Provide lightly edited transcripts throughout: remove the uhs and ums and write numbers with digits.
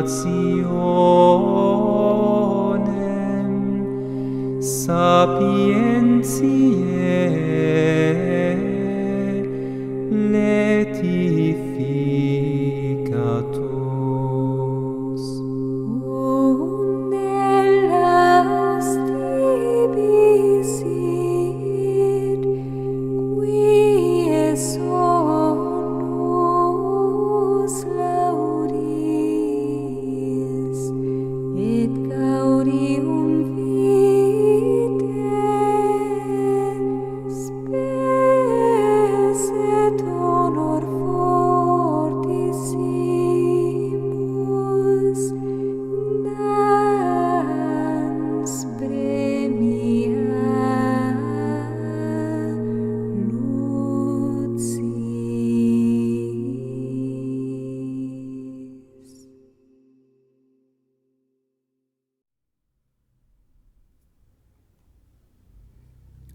nationem sapientiae letificatus. Undellaus tibi sit, qui sonus laudis, et gaudium vitae spes et honor fortissimus dans premia lucis.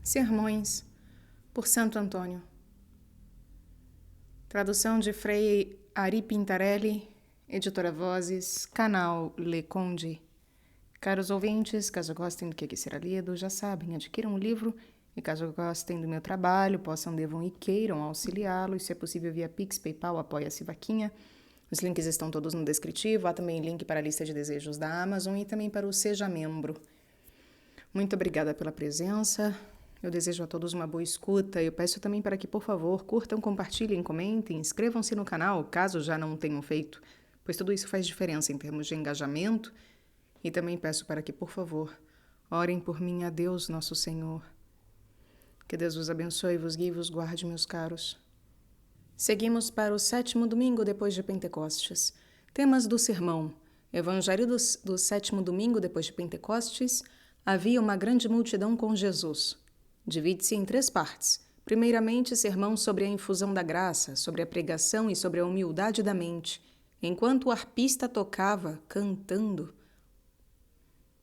Sermões por Santo Antônio. Tradução de Frei Ari Pintarelli, editora Vozes, canal Le Conde. Caros ouvintes, caso gostem do que aqui será lido, já sabem, adquiram o livro e caso gostem do meu trabalho, possam, devam e queiram auxiliá-lo, e se é possível via Pix, PayPal, Apoia-se, Vaquinha. Os links estão todos no descritivo, há também link para a lista de desejos da Amazon e também para o Seja Membro. Muito obrigada pela presença. Eu desejo a todos uma boa escuta. Eu peço também para que, por favor, curtam, compartilhem, comentem, inscrevam-se no canal, caso já não tenham feito, pois tudo isso faz diferença em termos de engajamento. E também peço para que, por favor, orem por mim a Deus, nosso Senhor. Que Deus vos abençoe, vos guie e vos guarde, meus caros. Seguimos para o 7º domingo depois de Pentecostes. Temas do sermão. Evangelho do 7º domingo depois de Pentecostes. Havia uma grande multidão com Jesus. Divide-se em 3 partes. Primeiramente, sermão sobre a infusão da graça, sobre a pregação e sobre a humildade da mente, enquanto o arpista tocava, cantando.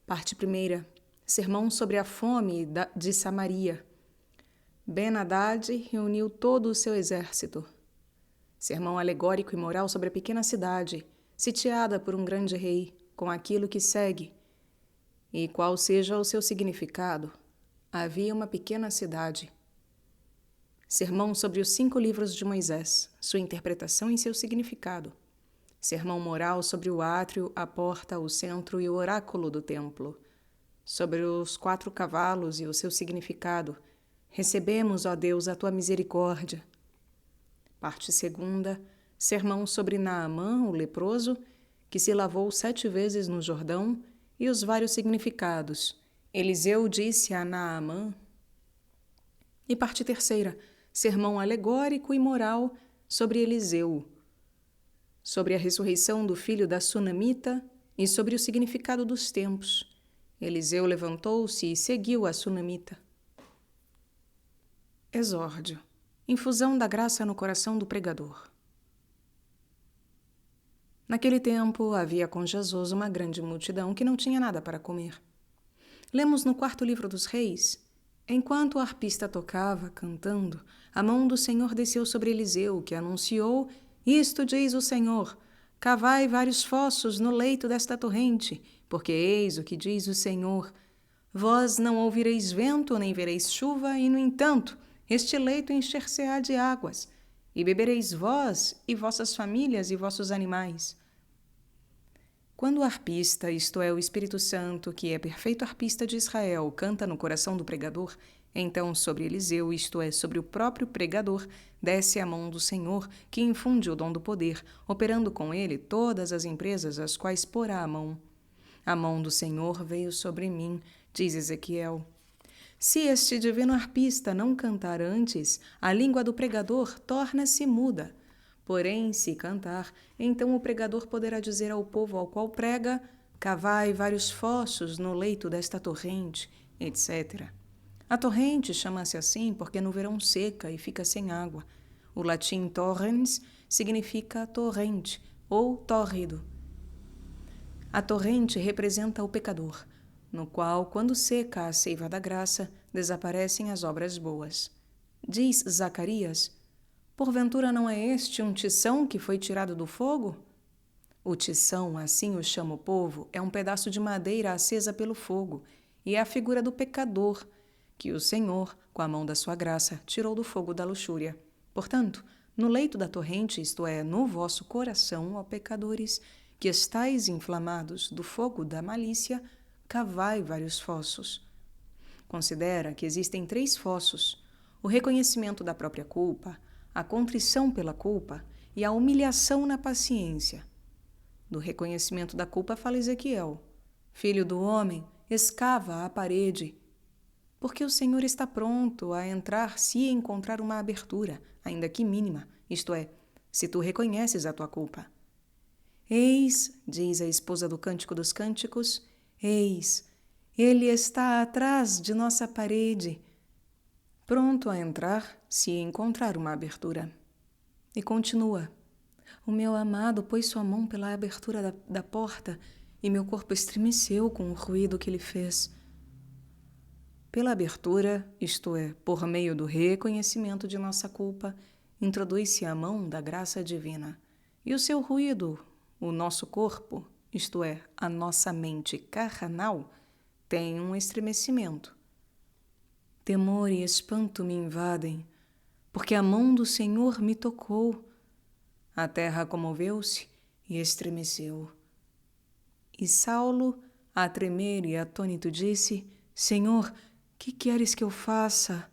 Parte 1. Sermão sobre a fome de Samaria. Ben-Hadad reuniu todo o seu exército. Sermão alegórico e moral sobre a pequena cidade, sitiada por um grande rei, com aquilo que segue. E qual seja o seu significado? Havia uma pequena cidade. Sermão sobre os 5 livros de Moisés, sua interpretação e seu significado. Sermão moral sobre o átrio, a porta, o centro e o oráculo do templo. Sobre os 4 cavalos e o seu significado. Recebemos, ó Deus, a tua misericórdia. Parte 2. Sermão sobre Naamã, o leproso, que se lavou 7 vezes no Jordão, e os vários significados. Eliseu disse a Naamã. E parte 3. Sermão alegórico e moral sobre Eliseu, sobre a ressurreição do filho da Sunamita e sobre o significado dos tempos. Eliseu levantou-se e seguiu a Sunamita. Exórdio. Infusão da graça no coração do pregador. Naquele tempo, havia com Jesus uma grande multidão que não tinha nada para comer. Lemos no 4º livro dos Reis. Enquanto o arpista tocava, cantando, a mão do Senhor desceu sobre Eliseu, que anunciou: Isto diz o Senhor, cavai vários fossos no leito desta torrente, porque eis o que diz o Senhor. Vós não ouvireis vento, nem vereis chuva, e, no entanto, este leito encher-se-á de águas, e bebereis vós, e vossas famílias, e vossos animais. Quando o arpista, isto é, o Espírito Santo, que é perfeito arpista de Israel, canta no coração do pregador, então sobre Eliseu, isto é, sobre o próprio pregador, desce a mão do Senhor, que infunde o dom do poder, operando com ele todas as empresas às quais porá a mão. A mão do Senhor veio sobre mim, diz Ezequiel. Se este divino arpista não cantar antes, a língua do pregador torna-se muda. Porém, se cantar, então o pregador poderá dizer ao povo ao qual prega: cavai vários fossos no leito desta torrente, etc. A torrente chama-se assim porque no verão seca e fica sem água. O latim torrens significa torrente ou tórrido. A torrente representa o pecador, no qual, quando seca a seiva da graça, desaparecem as obras boas. Diz Zacarias: porventura não é este um tição que foi tirado do fogo? O tição, assim o chama o povo, é um pedaço de madeira acesa pelo fogo, e é a figura do pecador, que o Senhor, com a mão da sua graça, tirou do fogo da luxúria. Portanto, no leito da torrente, isto é, no vosso coração, ó pecadores, que estáis inflamados do fogo da malícia, cavai vários fossos. Considera que existem 3 fossos: o reconhecimento da própria culpa, a contrição pela culpa e a humilhação na paciência. Do reconhecimento da culpa fala Ezequiel: Filho do homem, escava a parede, porque o Senhor está pronto a entrar se encontrar uma abertura, ainda que mínima, isto é, se tu reconheces a tua culpa. Eis, diz a esposa do Cântico dos Cânticos, eis, ele está atrás de nossa parede, pronto a entrar se encontrar uma abertura. E continua: o meu amado pôs sua mão pela abertura da porta e meu corpo estremeceu com o ruído que ele fez. Pela abertura, isto é, por meio do reconhecimento de nossa culpa, introduz-se a mão da graça divina. E o seu ruído, o nosso corpo, isto é, a nossa mente carnal, tem um estremecimento. Temor e espanto me invadem, porque a mão do Senhor me tocou. A terra comoveu-se e estremeceu. E Saulo, a tremer e atônito, disse: Senhor, que queres que eu faça?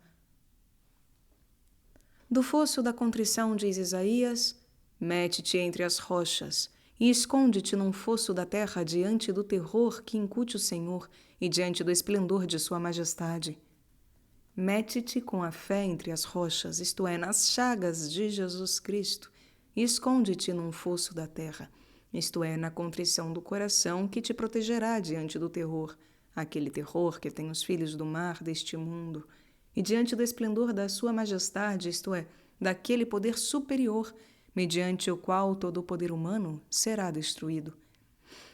Do fosso da contrição, diz Isaías: mete-te entre as rochas e esconde-te num fosso da terra diante do terror que incute o Senhor e diante do esplendor de sua majestade. Mete-te com a fé entre as rochas, isto é, nas chagas de Jesus Cristo, e esconde-te num fosso da terra, isto é, na contrição do coração que te protegerá diante do terror, aquele terror que tem os filhos do mar deste mundo, e diante do esplendor da sua majestade, isto é, daquele poder superior, mediante o qual todo o poder humano será destruído.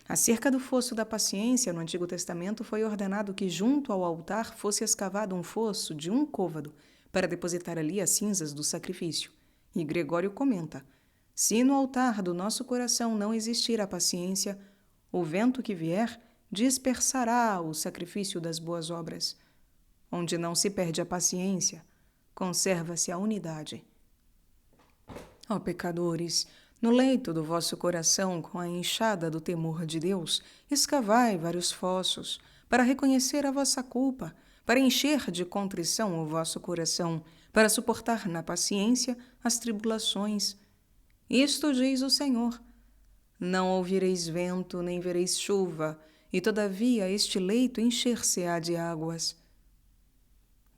Acerca do fosso da paciência, no Antigo Testamento foi ordenado que junto ao altar fosse escavado um fosso de 1 côvado para depositar ali as cinzas do sacrifício. E Gregório comenta: se no altar do nosso coração não existir a paciência, o vento que vier dispersará o sacrifício das boas obras. Onde não se perde a paciência, conserva-se a unidade. Ó pecadores, no leito do vosso coração, com a enxada do temor de Deus, escavai vários fossos, para reconhecer a vossa culpa, para encher de contrição o vosso coração, para suportar na paciência as tribulações. Isto diz o Senhor: não ouvireis vento, nem vereis chuva, e todavia este leito encher-se-á de águas.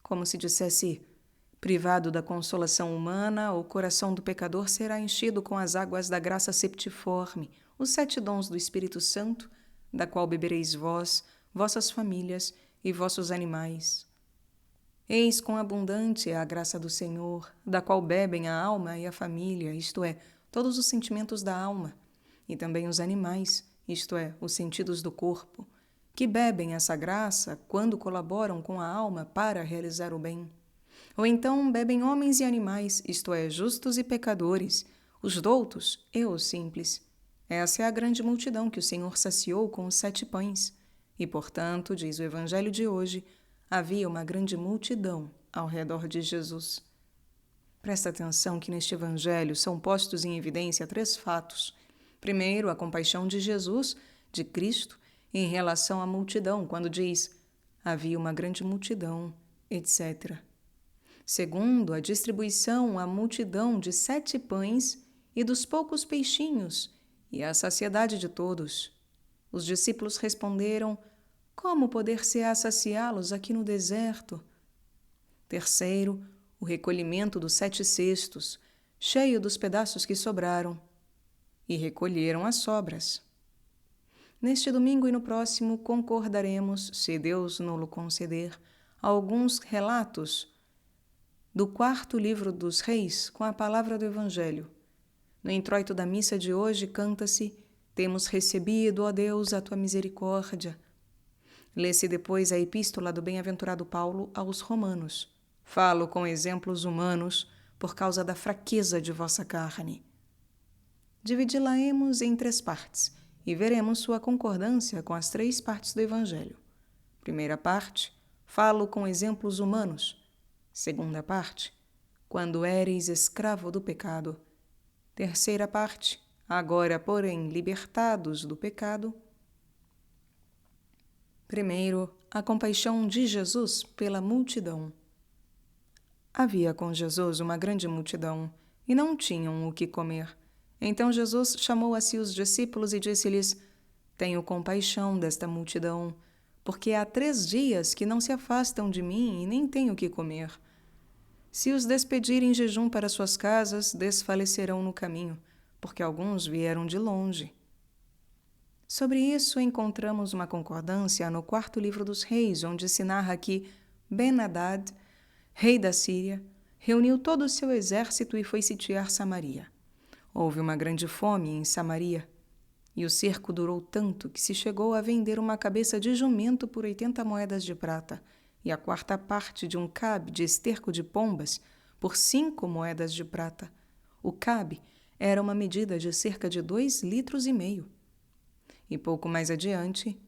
Como se dissesse: privado da consolação humana, o coração do pecador será enchido com as águas da graça septiforme, os 7 dons do Espírito Santo, da qual bebereis vós, vossas famílias e vossos animais. Eis quão abundante é a graça do Senhor, da qual bebem a alma e a família, isto é, todos os sentimentos da alma, e também os animais, isto é, os sentidos do corpo, que bebem essa graça quando colaboram com a alma para realizar o bem. Ou então bebem homens e animais, isto é, justos e pecadores, os doutos e os simples. Essa é a grande multidão que o Senhor saciou com os 7 pães. E, portanto, diz o Evangelho de hoje, havia uma grande multidão ao redor de Jesus. Presta atenção que neste Evangelho são postos em evidência 3 fatos. Primeiro, a compaixão de Jesus, de Cristo, em relação à multidão, quando diz: havia uma grande multidão, etc. Segundo, a distribuição à multidão de 7 pães e dos poucos peixinhos, e a saciedade de todos. Os discípulos responderam: como poder-se-á saciá-los aqui no deserto? Terceiro, o recolhimento dos 7 cestos, cheio dos pedaços que sobraram, e recolheram as sobras. Neste domingo e no próximo concordaremos, se Deus nos conceder, alguns relatos do 4º livro dos Reis com a palavra do Evangelho. No introito da missa de hoje canta-se: temos recebido, ó Deus, a tua misericórdia. Lê-se depois a epístola do bem-aventurado Paulo aos Romanos. Falo com exemplos humanos por causa da fraqueza de vossa carne. Dividi-la-emos em 3 partes e veremos sua concordância com as 3 partes do Evangelho. Primeira parte, falo com exemplos humanos. Segunda parte, quando éreis escravo do pecado. Terceira parte, agora, porém, libertados do pecado. Primeiro, a compaixão de Jesus pela multidão. Havia com Jesus uma grande multidão, e não tinham o que comer. Então Jesus chamou a si os discípulos e disse-lhes: Tenho compaixão desta multidão, porque há 3 dias que não se afastam de mim e nem têm o que comer. Se os despedirem em jejum para suas casas, desfalecerão no caminho, porque alguns vieram de longe. Sobre isso encontramos uma concordância no 4º livro dos Reis, onde se narra que Ben-Hadad, rei da Síria, reuniu todo o seu exército e foi sitiar Samaria. Houve uma grande fome em Samaria, e o cerco durou tanto que se chegou a vender uma cabeça de jumento por 80 moedas de prata, e a 4ª parte de um cabe de esterco de pombas por 5 moedas de prata. O cabe era uma medida de cerca de 2,5 litros. E pouco mais adiante,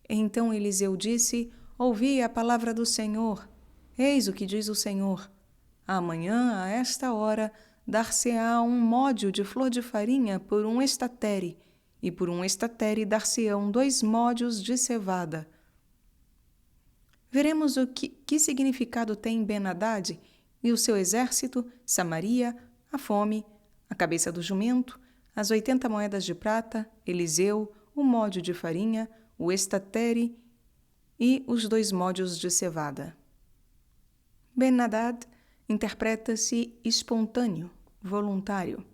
então Eliseu disse: Ouvi a palavra do Senhor. Eis o que diz o Senhor: Amanhã, a esta hora, dar-se-á um módio de flor de farinha por 1 estatere, e por 1 estatere dar-se-ão 2 módios de cevada. Veremos o que significado tem Ben-Hadad e o seu exército, Samaria, a fome, a cabeça do jumento, as 80 moedas de prata, Eliseu, o módio de farinha, o estatere e os 2 módios de cevada. Ben-Hadad interpreta-se espontâneo, voluntário,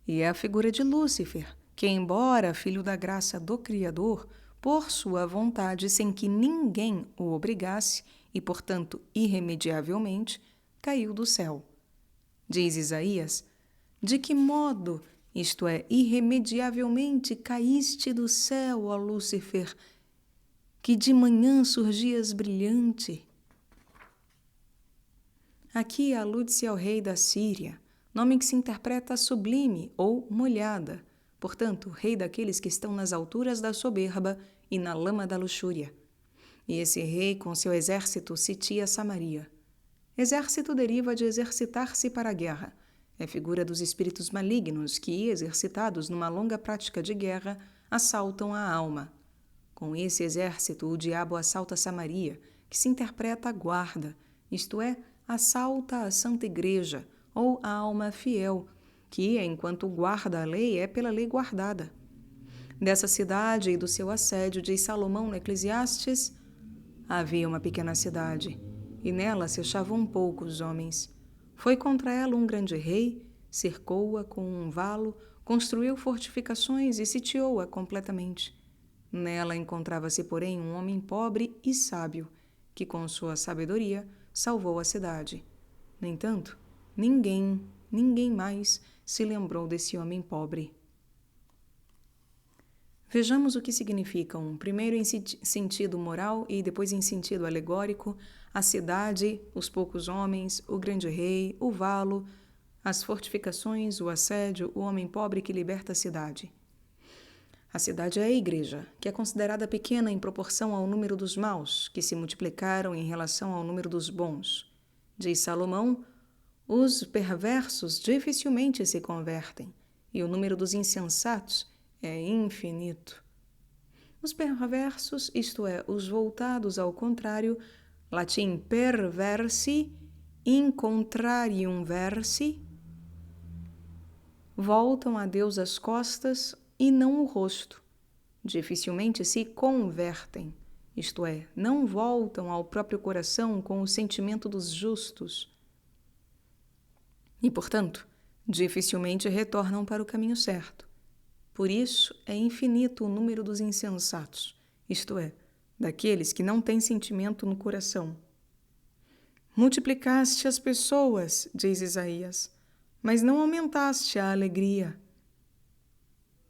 e é a figura de Lúcifer, que, embora filho da graça do Criador, por sua vontade, sem que ninguém o obrigasse e, portanto, irremediavelmente, caiu do céu. Diz Isaías: De que modo, isto é, irremediavelmente caíste do céu, ó Lúcifer, que de manhã surgias brilhante? Aqui alude-se ao rei da Síria, nome que se interpreta sublime ou molhada, portanto, rei daqueles que estão nas alturas da soberba e na lama da luxúria. E esse rei, com seu exército, sitia Samaria. Exército deriva de exercitar-se para a guerra. É figura dos espíritos malignos que, exercitados numa longa prática de guerra, assaltam a alma. Com esse exército, o diabo assalta Samaria, que se interpreta a guarda, isto é, assalta a Santa Igreja, ou a alma fiel, que, enquanto guarda a lei, é pela lei guardada. Dessa cidade e do seu assédio, diz Salomão no Eclesiastes: Havia uma pequena cidade, e nela se achavam poucos homens. Foi contra ela um grande rei, cercou-a com um valo, construiu fortificações e sitiou-a completamente. Nela encontrava-se, porém, um homem pobre e sábio, que com sua sabedoria salvou a cidade. No entanto, ninguém mais se lembrou desse homem pobre. Vejamos o que significam, primeiro em sentido moral e depois em sentido alegórico, a cidade, os poucos homens, o grande rei, o valo, as fortificações, o assédio, o homem pobre que liberta a cidade. A cidade é a igreja, que é considerada pequena em proporção ao número dos maus, que se multiplicaram em relação ao número dos bons. Diz Salomão: os perversos dificilmente se convertem, e o número dos insensatos é infinito. Os perversos, isto é, os voltados ao contrário, latim perversi, in contrarium versi, voltam a Deus as costas e não o rosto. Dificilmente se convertem, isto é, não voltam ao próprio coração com o sentimento dos justos. E, portanto, dificilmente retornam para o caminho certo. Por isso é infinito o número dos insensatos, isto é, daqueles que não têm sentimento no coração. Multiplicaste as pessoas, diz Isaías, mas não aumentaste a alegria.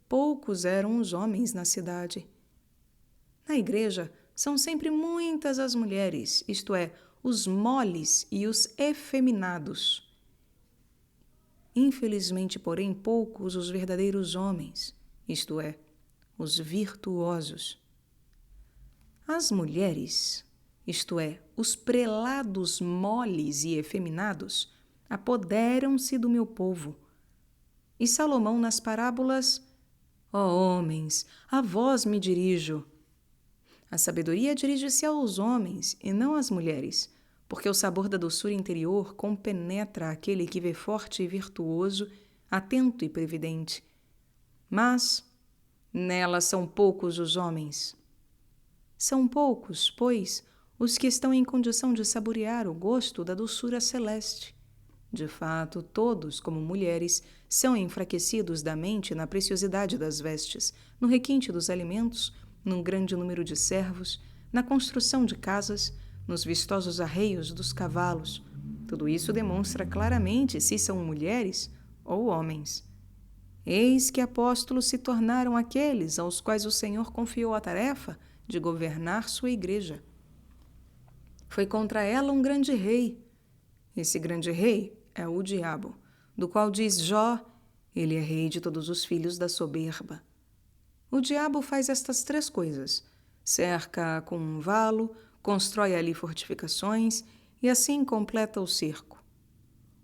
Poucos eram os homens na cidade. Na igreja são sempre muitas as mulheres, isto é, os moles e os efeminados. infelizmente, porém, poucos os verdadeiros homens, isto é, os virtuosos. As mulheres, isto é, os prelados moles e efeminados, apoderam-se do meu povo. E Salomão nas parábolas: ó homens, a vós me dirijo. A sabedoria dirige-se aos homens e não às mulheres, porque o sabor da doçura interior compenetra aquele que vê forte e virtuoso, atento e previdente. Mas nela são poucos os homens. São poucos, pois, os que estão em condição de saborear o gosto da doçura celeste. De fato, todos, como mulheres, são enfraquecidos da mente na preciosidade das vestes, no requinte dos alimentos, num grande número de servos, na construção de casas, nos vistosos arreios dos cavalos. Tudo isso demonstra claramente se são mulheres ou homens. Eis que apóstolos se tornaram aqueles aos quais o Senhor confiou a tarefa de governar sua igreja. Foi contra ela um grande rei. Esse grande rei é o diabo, do qual diz Jó: ele é rei de todos os filhos da soberba. O diabo faz estas 3 coisas: cerca com um valo, constrói ali fortificações e assim completa o cerco.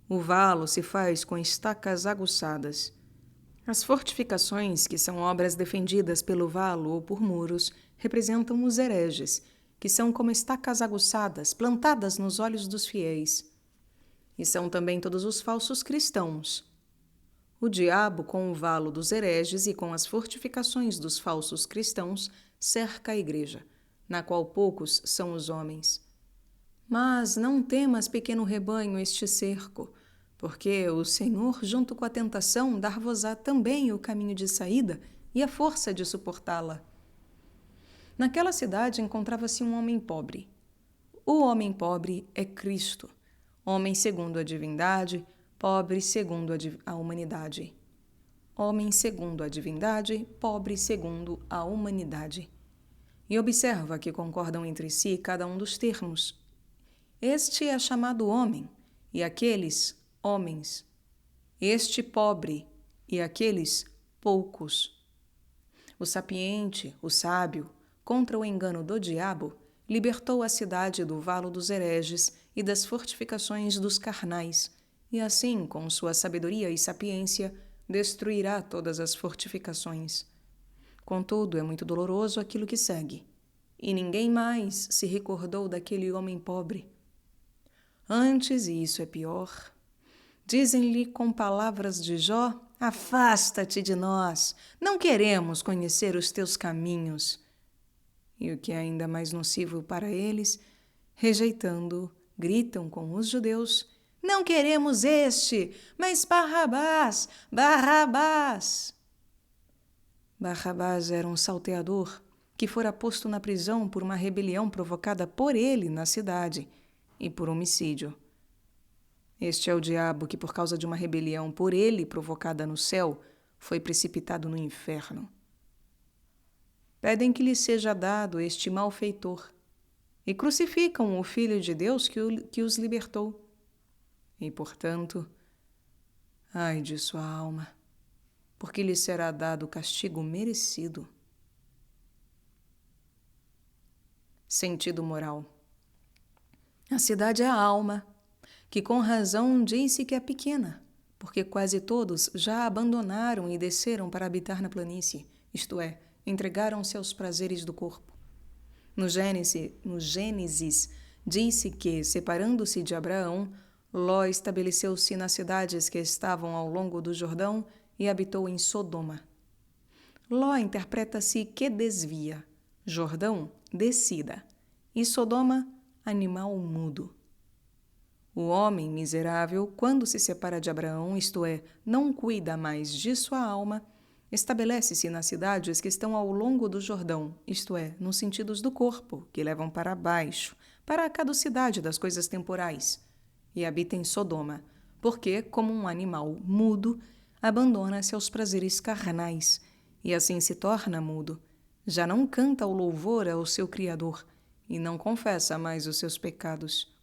O valo se faz com estacas aguçadas. As fortificações, que são obras defendidas pelo valo ou por muros, representam os hereges, que são como estacas aguçadas plantadas nos olhos dos fiéis. E são também todos os falsos cristãos. O diabo, com o valo dos hereges e com as fortificações dos falsos cristãos, cerca a igreja, na qual poucos são os homens. Mas não temas, pequeno rebanho, este cerco, porque o Senhor, junto com a tentação, dar-vos-á também o caminho de saída e a força de suportá-la. Naquela cidade encontrava-se um homem pobre. O homem pobre é Cristo, homem segundo a divindade, pobre segundo a humanidade. Homem segundo a divindade, pobre segundo a humanidade. E observa que concordam entre si cada um dos termos. Este é chamado homem, e aqueles, homens. Este pobre, e aqueles, poucos. O sapiente, o sábio, contra o engano do diabo, libertou a cidade do valo dos hereges e das fortificações dos carnais, e assim, com sua sabedoria e sapiência, destruirá todas as fortificações. Contudo, é muito doloroso aquilo que segue. E ninguém mais se recordou daquele homem pobre. Antes, e isso é pior, dizem-lhe com palavras de Jó: afasta-te de nós, não queremos conhecer os teus caminhos. E o que é ainda mais nocivo para eles, rejeitando-o, gritam com os judeus: não queremos este, mas Barrabás, Barrabás. Barrabás era um salteador que fora posto na prisão por uma rebelião provocada por ele na cidade e por homicídio. Este é o diabo que, por causa de uma rebelião por ele provocada no céu, foi precipitado no inferno. Pedem que lhe seja dado este malfeitor e crucificam o Filho de Deus que os libertou. E, portanto, ai de sua alma, porque lhe será dado o castigo merecido. Sentido moral. A cidade é a alma, que com razão disse que é pequena, porque quase todos já a abandonaram e desceram para habitar na planície, isto é, entregaram-se aos prazeres do corpo. No Gênesis, disse que, separando-se de Abraão, Ló estabeleceu-se nas cidades que estavam ao longo do Jordão e habitou em Sodoma. Ló interpreta-se que desvia, Jordão, descida, e Sodoma, animal mudo. O homem miserável, quando se separa de Abraão, isto é, não cuida mais de sua alma, estabelece-se nas cidades que estão ao longo do Jordão, isto é, nos sentidos do corpo, que levam para baixo, para a caducidade das coisas temporais, e habita em Sodoma, porque, como um animal mudo, abandona-se aos prazeres carnais, e assim se torna mudo. Já não canta o louvor ao seu Criador, e não confessa mais os seus pecados.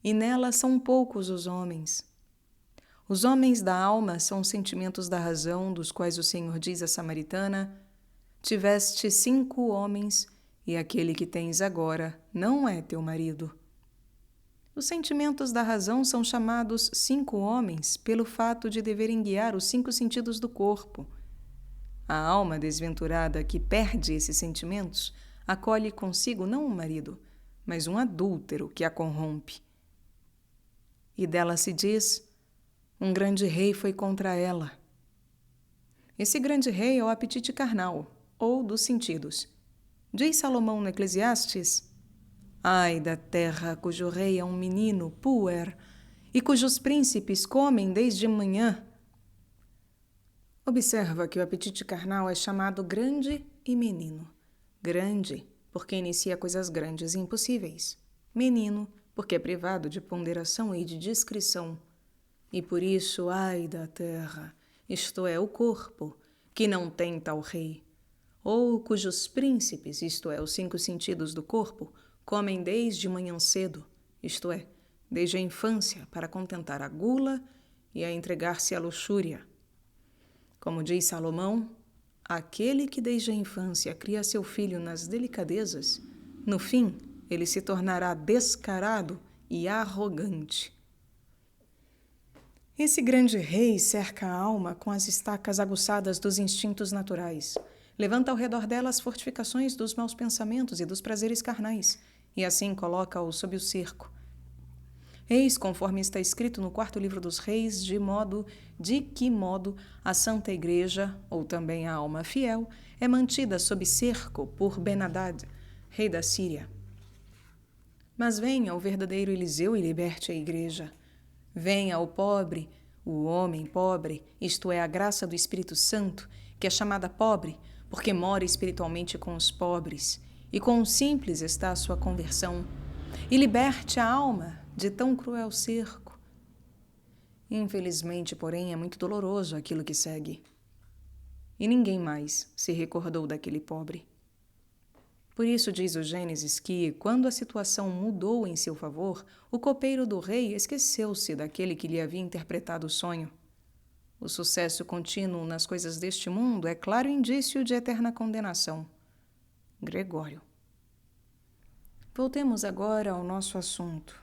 E nela são poucos os homens. Os homens da alma são os sentimentos da razão, dos quais o Senhor diz à samaritana: tiveste 5 homens, e aquele que tens agora não é teu marido. Os sentimentos da razão são chamados 5 homens pelo fato de deverem guiar os 5 sentidos do corpo. A alma desventurada que perde esses sentimentos acolhe consigo não um marido, mas um adúltero que a corrompe. E dela se diz: um grande rei foi contra ela. Esse grande rei é o apetite carnal, ou dos sentidos. Diz Salomão no Eclesiastes: ai da terra cujo rei é um menino puer, e cujos príncipes comem desde manhã. Observa que o apetite carnal é chamado grande e menino. Grande, porque inicia coisas grandes e impossíveis. Menino, porque é privado de ponderação e de discrição. E por isso, ai da terra, isto é, o corpo, que não tem tal rei, ou cujos príncipes, isto é, os 5 sentidos do corpo, comem desde manhã cedo, isto é, desde a infância, para contentar a gula e a entregar-se à luxúria. Como diz Salomão, aquele que desde a infância cria seu filho nas delicadezas, no fim ele se tornará descarado e arrogante. Esse grande rei cerca a alma com as estacas aguçadas dos instintos naturais, levanta ao redor dela as fortificações dos maus pensamentos e dos prazeres carnais, e assim coloca-o sob o cerco. Eis, conforme está escrito no 4º livro dos Reis, de que modo a Santa Igreja, ou também a alma fiel, é mantida sob cerco por Ben-Hadad, rei da Síria. Mas venha o verdadeiro Eliseu e liberte a Igreja. Venha o pobre, o homem pobre, isto é, a graça do Espírito Santo, que é chamada pobre, porque mora espiritualmente com os pobres, e com os simples está a sua conversão, e liberte a alma de tão cruel cerco. Infelizmente, porém, é muito doloroso aquilo que segue. E ninguém mais se recordou daquele pobre. Por isso diz o Gênesis que, quando a situação mudou em seu favor, o copeiro do rei esqueceu-se daquele que lhe havia interpretado o sonho. O sucesso contínuo nas coisas deste mundo é claro indício de eterna condenação. Gregório. Voltemos agora ao nosso assunto.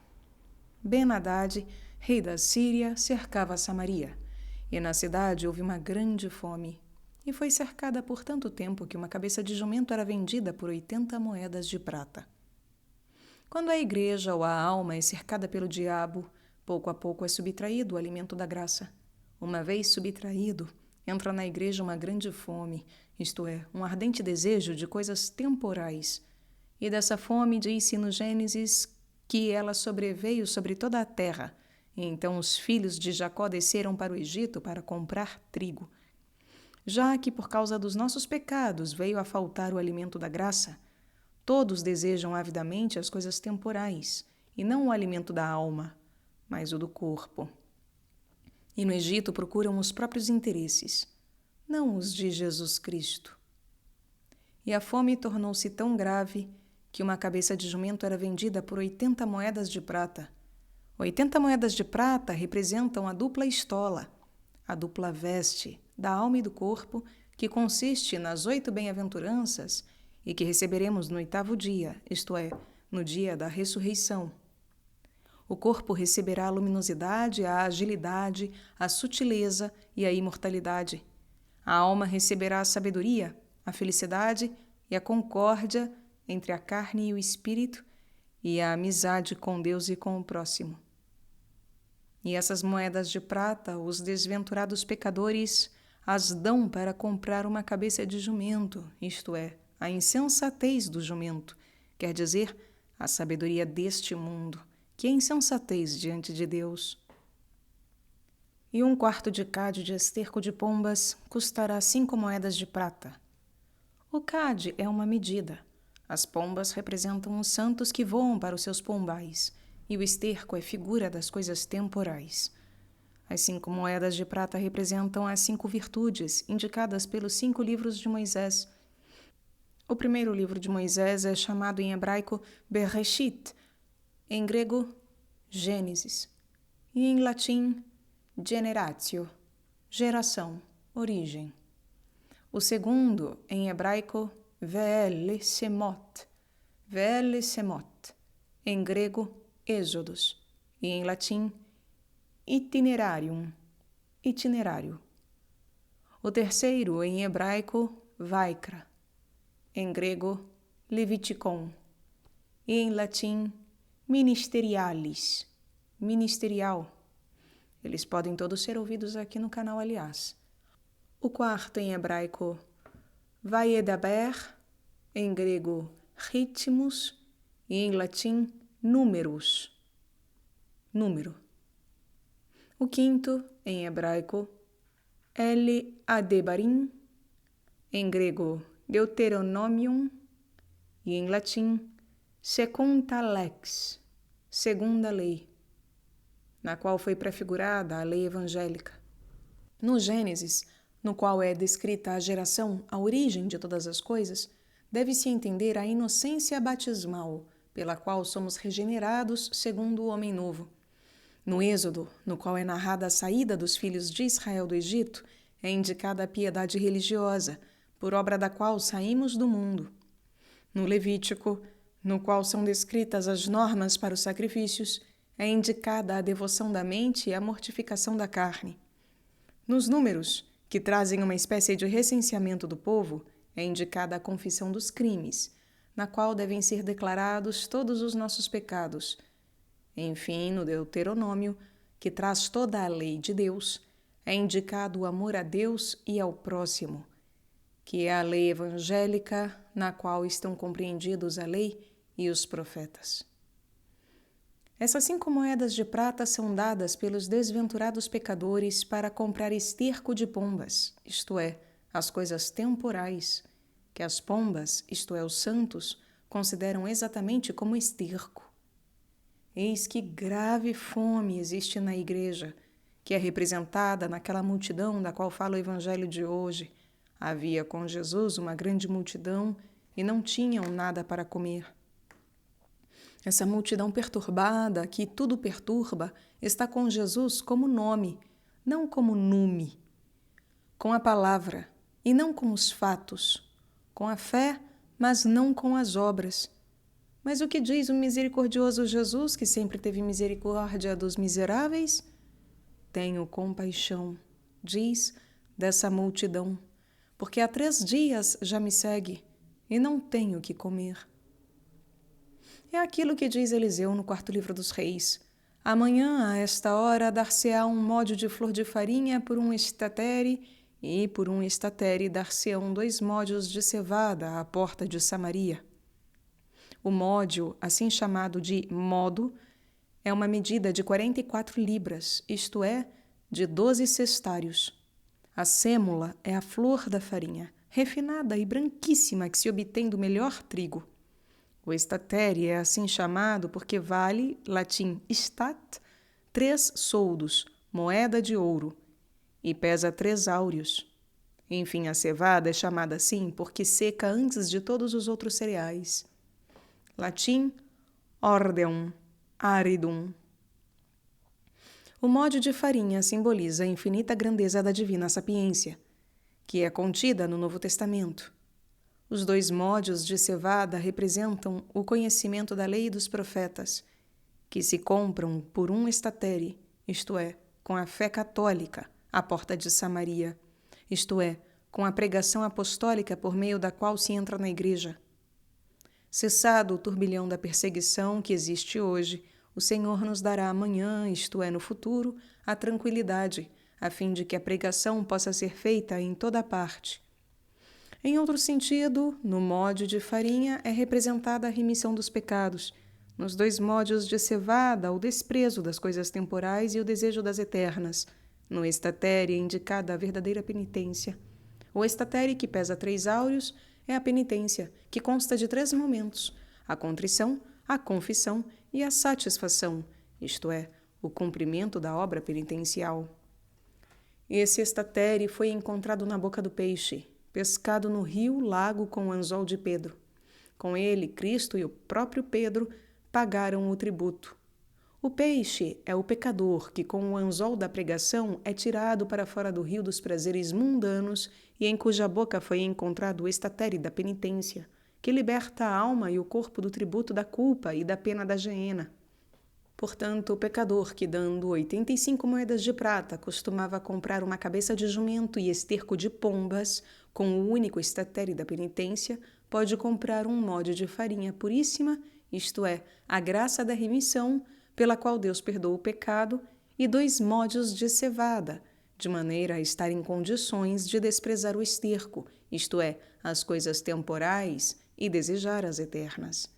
Ben-Hadad, rei da Síria, cercava Samaria, e na cidade houve uma grande fome, e foi cercada por tanto tempo que uma cabeça de jumento era vendida por 80 moedas de prata. Quando a igreja ou a alma é cercada pelo diabo, pouco a pouco é subtraído o alimento da graça. Uma vez subtraído, entra na igreja uma grande fome, isto é, um ardente desejo de coisas temporais. E dessa fome diz-se no Gênesis que ela sobreveio sobre toda a terra, e então os filhos de Jacó desceram para o Egito para comprar trigo. Já que por causa dos nossos pecados veio a faltar o alimento da graça, todos desejam avidamente as coisas temporais, e não o alimento da alma, mas o do corpo. E no Egito procuram os próprios interesses, não os de Jesus Cristo. E a fome tornou-se tão grave que uma cabeça de jumento era vendida por 80 moedas de prata. 80 moedas de prata representam a dupla estola, a dupla veste da alma e do corpo, que consiste nas 8 bem-aventuranças e que receberemos no 8º dia, isto é, no dia da ressurreição. O corpo receberá a luminosidade, a agilidade, a sutileza e a imortalidade. A alma receberá a sabedoria, a felicidade e a concórdia entre a carne e o espírito e a amizade com Deus e com o próximo. E essas moedas de prata, os desventurados pecadores as dão para comprar uma cabeça de jumento, isto é, a insensatez do jumento, quer dizer, a sabedoria deste mundo, que é insensatez diante de Deus. E 1/4 de cade de esterco de pombas custará 5 moedas de prata. O cade é uma medida. As pombas representam os santos que voam para os seus pombais, e o esterco é figura das coisas temporais. As 5 moedas de prata representam as 5 virtudes indicadas pelos 5 livros de Moisés. O primeiro livro de Moisés é chamado em hebraico Bereshit, em grego Gênesis, e em latim generatio, geração, origem. O segundo, em hebraico, ve'el semot, em grego, êxodos, e em latim, itinerarium, itinerário. O terceiro, em hebraico, vaikra, em grego, leviticon, e em latim, ministerialis, ministerial. Eles podem todos ser ouvidos aqui no canal, aliás. O quarto, em hebraico, vaiedaber, em grego, ritmos, e em latim, números, número. O quinto, em hebraico, Eli Adebarim, em grego, Deuteronomium, e em latim, Secunda Lex, segunda lei, na qual foi prefigurada a lei evangélica. No Gênesis, no qual é descrita a geração, a origem de todas as coisas, deve-se entender a inocência batismal, pela qual somos regenerados segundo o homem novo. No Êxodo, no qual é narrada a saída dos filhos de Israel do Egito, é indicada a piedade religiosa, por obra da qual saímos do mundo. No Levítico, no qual são descritas as normas para os sacrifícios, é indicada a devoção da mente e a mortificação da carne. Nos Números, que trazem uma espécie de recenseamento do povo, é indicada a confissão dos crimes, na qual devem ser declarados todos os nossos pecados. Enfim, no Deuteronômio, que traz toda a lei de Deus, é indicado o amor a Deus e ao próximo, que é a lei evangélica, na qual estão compreendidos a lei e os profetas. Essas 5 moedas de prata são dadas pelos desventurados pecadores para comprar esterco de pombas, isto é, as coisas temporais, que as pombas, isto é, os santos, consideram exatamente como esterco. Eis que grave fome existe na igreja, que é representada naquela multidão da qual fala o evangelho de hoje. Havia com Jesus uma grande multidão e não tinham nada para comer. Essa multidão perturbada, que tudo perturba, está com Jesus como nome, não como nume, com a palavra e não com os fatos, com a fé, mas não com as obras. Mas o que diz o misericordioso Jesus, que sempre teve misericórdia dos miseráveis? Tenho compaixão, diz, dessa multidão, porque há 3 dias já me segue e não tenho o que comer. É aquilo que diz Eliseu no 4º livro dos Reis. Amanhã, a esta hora, dar-se-á um módio de flor de farinha por um estatere, e por um estatere dar-se-ão 2 módios de cevada à porta de Samaria. O módio, assim chamado de modo, é uma medida de 44 libras, isto é, de 12 cestários. A sêmula é a flor da farinha, refinada e branquíssima que se obtém do melhor trigo. O estatere é assim chamado porque vale, latim stat, 3 soldos, moeda de ouro, e pesa 3 áureos. Enfim, a cevada é chamada assim porque seca antes de todos os outros cereais. Latim, ordeum, aridum. O módio de farinha simboliza a infinita grandeza da divina sapiência, que é contida no Novo Testamento. Os 2 módios de cevada representam o conhecimento da lei e dos profetas, que se compram por um estatere, isto é, com a fé católica, à porta de Samaria, isto é, com a pregação apostólica por meio da qual se entra na igreja. Cessado o turbilhão da perseguição que existe hoje, o Senhor nos dará amanhã, isto é, no futuro, a tranquilidade, a fim de que a pregação possa ser feita em toda parte. Em outro sentido, no módio de farinha é representada a remissão dos pecados, nos 2 módios de cevada o desprezo das coisas temporais e o desejo das eternas, no estatere é indicada a verdadeira penitência. O estatere, que pesa 3 áureos, é a penitência, que consta de 3 momentos: a contrição, a confissão e a satisfação, isto é, o cumprimento da obra penitencial. Esse estatere foi encontrado na boca do peixe, pescado no rio Lago com o anzol de Pedro. Com ele, Cristo e o próprio Pedro pagaram o tributo. O peixe é o pecador que, com o anzol da pregação, é tirado para fora do rio dos prazeres mundanos e em cuja boca foi encontrado o estatere da penitência, que liberta a alma e o corpo do tributo da culpa e da pena da geena. Portanto, o pecador que, dando 85 moedas de prata, costumava comprar uma cabeça de jumento e esterco de pombas, com o único estatere da penitência, pode comprar um mode de farinha puríssima, isto é, a graça da remissão, pela qual Deus perdoa o pecado, e 2 modes de cevada, de maneira a estar em condições de desprezar o esterco, isto é, as coisas temporais, e desejar as eternas.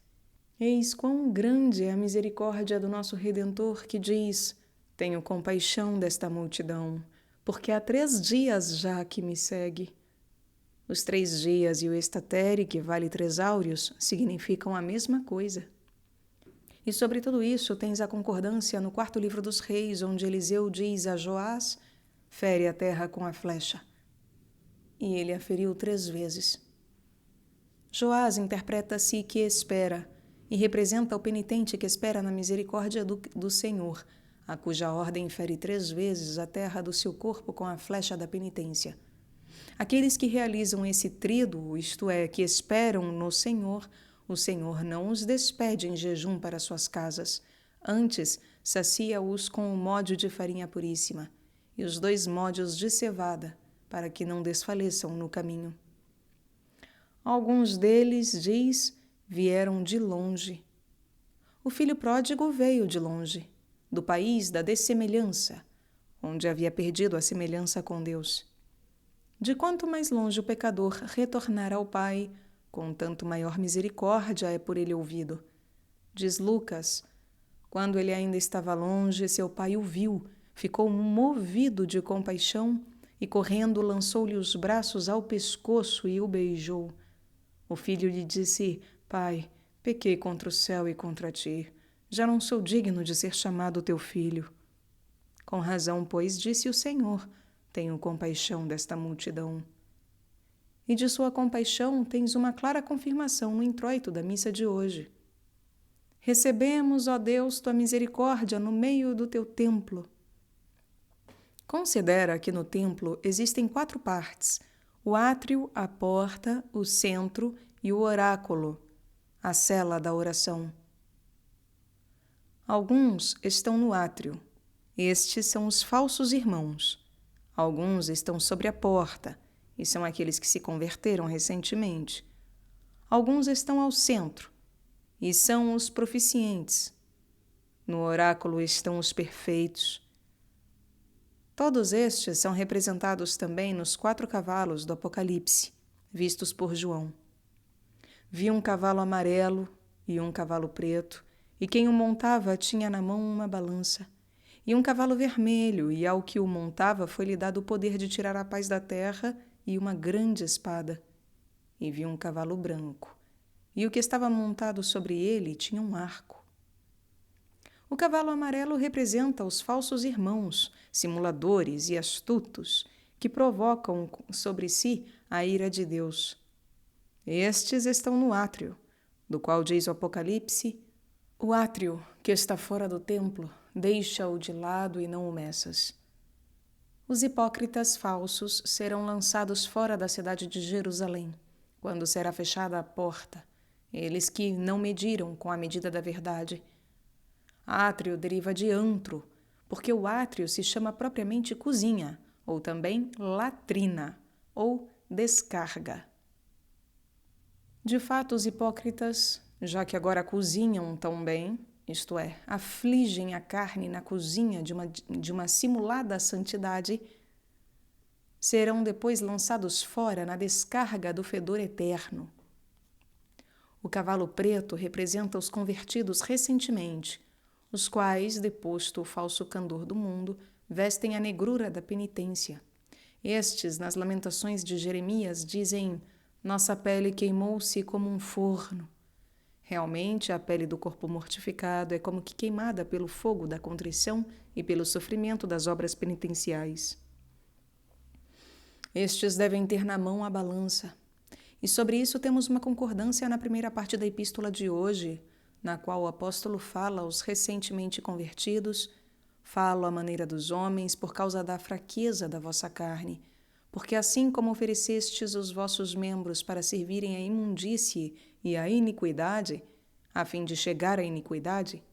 Eis quão grande é a misericórdia do nosso Redentor, que diz: tenho compaixão desta multidão, porque há 3 dias já que me segue. Os 3 dias e o estatere, que vale 3 áureos, significam a mesma coisa. E sobre tudo isso tens a concordância no 4º livro dos Reis, onde Eliseu diz a Joás: fere a terra com a flecha. E ele a feriu 3 vezes. Joás interpreta-se que espera, e representa o penitente que espera na misericórdia do Senhor, a cuja ordem fere 3 vezes a terra do seu corpo com a flecha da penitência. Aqueles que realizam esse tríduo, isto é, que esperam no Senhor, o Senhor não os despede em jejum para suas casas, antes sacia-os com o módio de farinha puríssima e os 2 módios de cevada, para que não desfaleçam no caminho. Alguns deles, diz, vieram de longe. O filho pródigo veio de longe, do país da dessemelhança, onde havia perdido a semelhança com Deus. De quanto mais longe o pecador retornar ao Pai, com tanto maior misericórdia é por ele ouvido. Diz Lucas: quando ele ainda estava longe, seu pai o viu, ficou movido de compaixão e, correndo, lançou-lhe os braços ao pescoço e o beijou. O filho lhe disse: Pai, pequei contra o céu e contra ti. Já não sou digno de ser chamado teu filho. Com razão, pois, disse o Senhor: tenho compaixão desta multidão. E de sua compaixão tens uma clara confirmação no introito da missa de hoje. Recebemos, ó Deus, tua misericórdia no meio do teu templo. Considera que no templo existem 4 partes: o átrio, a porta, o centro e o oráculo, a cela da oração. Alguns estão no átrio. Estes são os falsos irmãos. Alguns estão sobre a porta, e são aqueles que se converteram recentemente. Alguns estão ao centro, e são os proficientes. No oráculo estão os perfeitos. Todos estes são representados também nos 4 cavalos do Apocalipse, vistos por João. Vi um cavalo amarelo e um cavalo preto, e quem o montava tinha na mão uma balança. E um cavalo vermelho, e ao que o montava foi-lhe dado o poder de tirar a paz da terra e uma grande espada. E vi um cavalo branco, e o que estava montado sobre ele tinha um arco. O cavalo amarelo representa os falsos irmãos, simuladores e astutos, que provocam sobre si a ira de Deus. Estes estão no átrio, do qual diz o Apocalipse: o átrio que está fora do templo, deixa-o de lado e não o meças. Os hipócritas falsos serão lançados fora da cidade de Jerusalém, quando será fechada a porta, eles que não mediram com a medida da verdade. Átrio deriva de antro, porque o átrio se chama propriamente cozinha, ou também latrina, ou descarga. De fato, os hipócritas, já que agora cozinham tão bem, isto é, afligem a carne na cozinha de uma simulada santidade, serão depois lançados fora na descarga do fedor eterno. O cavalo preto representa os convertidos recentemente, os quais, deposto o falso candor do mundo, vestem a negrura da penitência. Estes, nas lamentações de Jeremias, dizem: nossa pele queimou-se como um forno. Realmente, a pele do corpo mortificado é como que queimada pelo fogo da contrição e pelo sofrimento das obras penitenciais. Estes devem ter na mão a balança. E sobre isso temos uma concordância na primeira parte da epístola de hoje, na qual o apóstolo fala aos recentemente convertidos: falo à maneira dos homens por causa da fraqueza da vossa carne, porque assim como oferecestes os vossos membros para servirem à imundície e à iniquidade, a fim de chegar à iniquidade,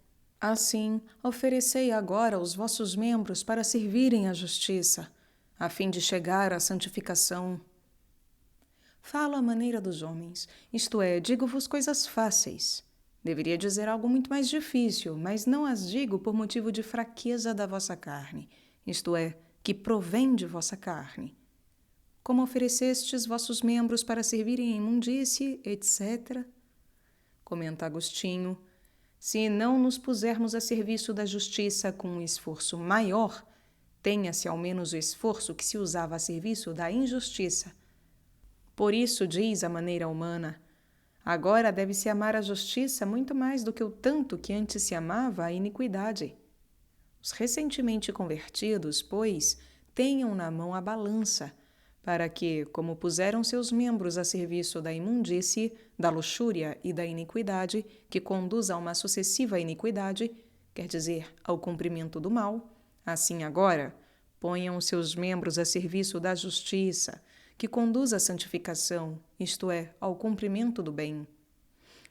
assim oferecei agora os vossos membros para servirem à justiça, a fim de chegar à santificação. Falo à maneira dos homens, isto é, digo-vos coisas fáceis. Deveria dizer algo muito mais difícil, mas não as digo por motivo de fraqueza da vossa carne, isto é, que provém de vossa carne. Como oferecestes vossos membros para servirem à imundície, etc. Comenta Agostinho: se não nos pusermos a serviço da justiça com um esforço maior, tenha-se ao menos o esforço que se usava a serviço da injustiça. Por isso diz a maneira humana: agora deve-se amar a justiça muito mais do que o tanto que antes se amava a iniquidade. Os recentemente convertidos, pois, tenham na mão a balança, para que, como puseram seus membros a serviço da imundície, da luxúria e da iniquidade, que conduz a uma sucessiva iniquidade, quer dizer, ao cumprimento do mal, assim agora ponham seus membros a serviço da justiça, que conduz à santificação, isto é, ao cumprimento do bem.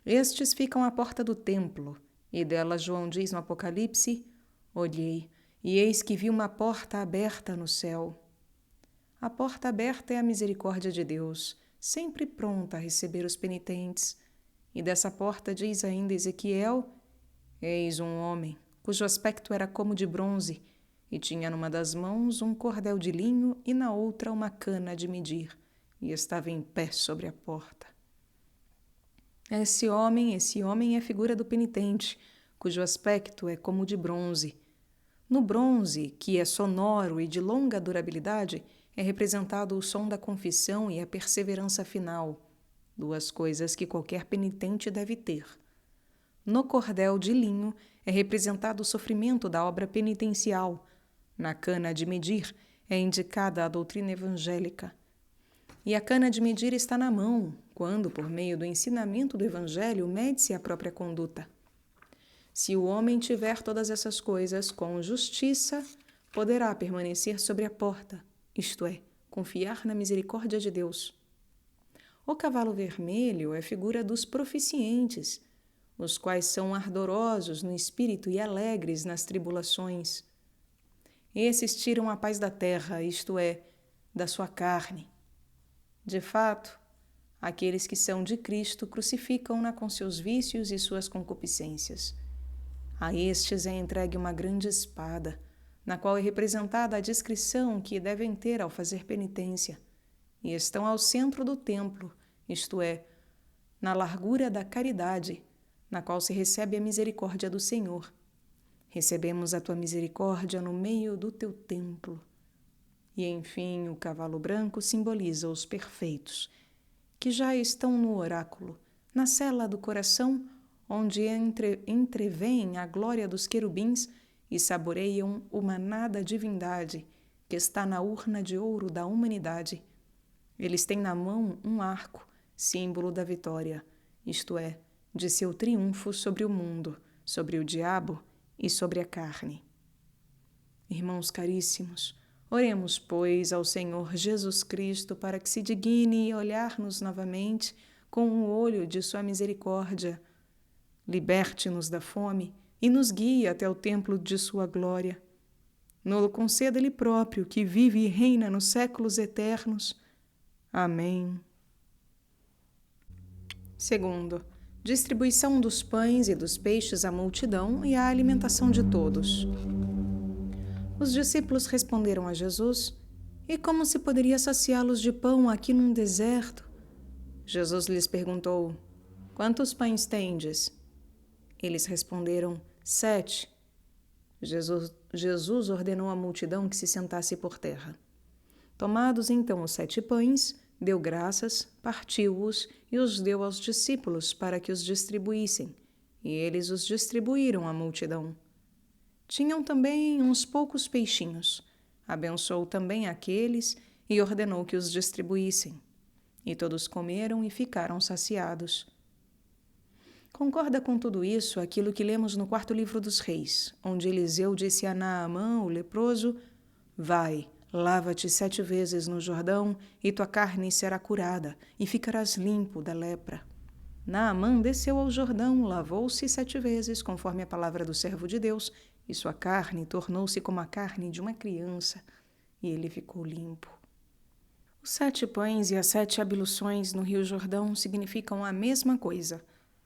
Estes ficam à porta do templo, e dela João diz no Apocalipse: olhei, e eis que vi uma porta aberta no céu. A porta aberta é a misericórdia de Deus, sempre pronta a receber os penitentes. E dessa porta diz ainda Ezequiel: eis um homem, cujo aspecto era como de bronze, e tinha numa das mãos um cordel de linho e na outra uma cana de medir, e estava em pé sobre a porta. Esse homem é a figura do penitente, cujo aspecto é como de bronze. No bronze, que é sonoro e de longa durabilidade, é representado o som da confissão e a perseverança final, duas coisas que qualquer penitente deve ter. No cordel de linho é representado o sofrimento da obra penitencial. Na cana de medir é indicada a doutrina evangélica. E a cana de medir está na mão, quando, por meio do ensinamento do Evangelho, mede-se a própria conduta. Se o homem tiver todas essas coisas com justiça, poderá permanecer sobre a porta, isto é, confiar na misericórdia de Deus. O cavalo vermelho é figura dos proficientes, os quais são ardorosos no espírito e alegres nas tribulações. Esses tiram a paz da terra, isto é, da sua carne. De fato, aqueles que são de Cristo crucificam-na com seus vícios e suas concupiscências. A estes é entregue uma grande espada, na qual é representada a discrição que devem ter ao fazer penitência, e estão ao centro do templo, isto é, na largura da caridade, na qual se recebe a misericórdia do Senhor. Recebemos a tua misericórdia no meio do teu templo. E, enfim, o cavalo branco simboliza os perfeitos, que já estão no oráculo, na cela do coração, onde entrevêem a glória dos querubins e saboreiam o maná da divindade, que está na urna de ouro da humanidade. Eles têm na mão um arco, símbolo da vitória, isto é, de seu triunfo sobre o mundo, sobre o diabo e sobre a carne. Irmãos caríssimos, oremos, pois, ao Senhor Jesus Cristo para que se digne olhar-nos novamente com o olho de sua misericórdia. Liberte-nos da fome e nos guie até o templo de sua glória. Nolo conceda Ele próprio, que vive e reina nos séculos eternos. Amém. Segundo, distribuição dos pães e dos peixes à multidão e a alimentação de todos. Os discípulos responderam a Jesus: e como se poderia saciá-los de pão aqui num deserto? Jesus lhes perguntou: quantos pães tendes? Eles responderam: 7. Jesus ordenou à multidão que se sentasse por terra. Tomados então os 7 pães, deu graças, partiu-os e os deu aos discípulos para que os distribuíssem, e eles os distribuíram à multidão. Tinham também uns poucos peixinhos. Abençoou também aqueles e ordenou que os distribuíssem. E todos comeram e ficaram saciados. Concorda com tudo isso aquilo que lemos no 4º livro dos Reis, onde Eliseu disse a Naamã, o leproso: vai, lava-te 7 vezes no Jordão, e tua carne será curada, e ficarás limpo da lepra. Naamã desceu ao Jordão, lavou-se 7 vezes, conforme a palavra do servo de Deus, e sua carne tornou-se como a carne de uma criança, e ele ficou limpo. Os 7 pães e as 7 abluções no Rio Jordão significam a mesma coisa.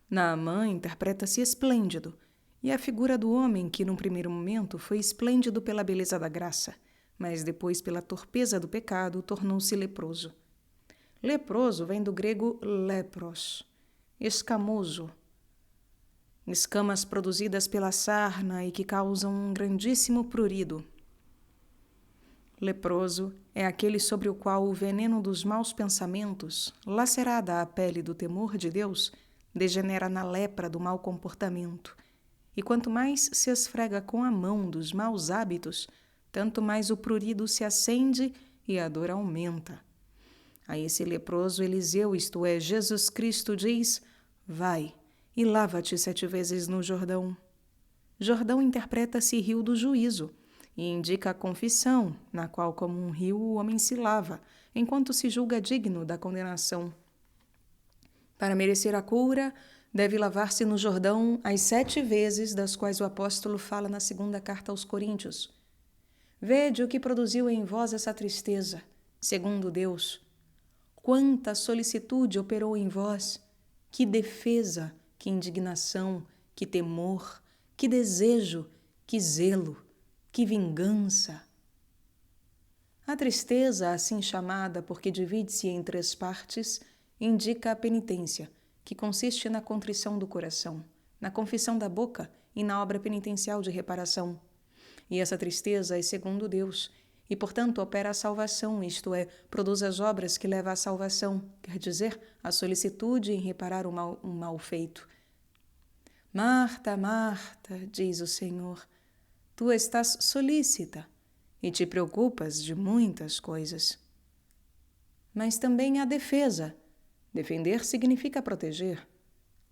Naamã interpreta-se esplêndido, e a figura do homem que, num primeiro momento, foi esplêndido pela beleza da graça, mas depois, pela torpeza do pecado, tornou-se leproso. Leproso vem do grego lepros, escamoso, escamas produzidas pela sarna e que causam um grandíssimo prurido. Leproso é aquele sobre o qual o veneno dos maus pensamentos, lacerada a pele do temor de Deus, degenera na lepra do mau comportamento, e quanto mais se esfrega com a mão dos maus hábitos, tanto mais o prurido se acende e a dor aumenta. A esse leproso Eliseu, isto é, Jesus Cristo, diz: vai e lava-te 7 vezes no Jordão. Jordão interpreta-se rio do juízo e indica a confissão, na qual, como um rio, o homem se lava, enquanto se julga digno da condenação. Para merecer a cura, deve lavar-se no Jordão as 7 vezes das quais o apóstolo fala na 2ª carta aos Coríntios. Vede o que produziu em vós essa tristeza, segundo Deus. Quanta solicitude operou em vós, que defesa, que indignação, que temor, que desejo, que zelo, que vingança. A tristeza, assim chamada porque divide-se em 3 partes, indica a penitência, que consiste na contrição do coração, na confissão da boca e na obra penitencial de reparação. E essa tristeza é segundo Deus, e portanto opera a salvação, isto é, produz as obras que levam à salvação, quer dizer, a solicitude em reparar um mal feito. Marta, Marta, diz o Senhor, tu estás solícita e te preocupas de muitas coisas. Mas também há defesa. Defender significa proteger.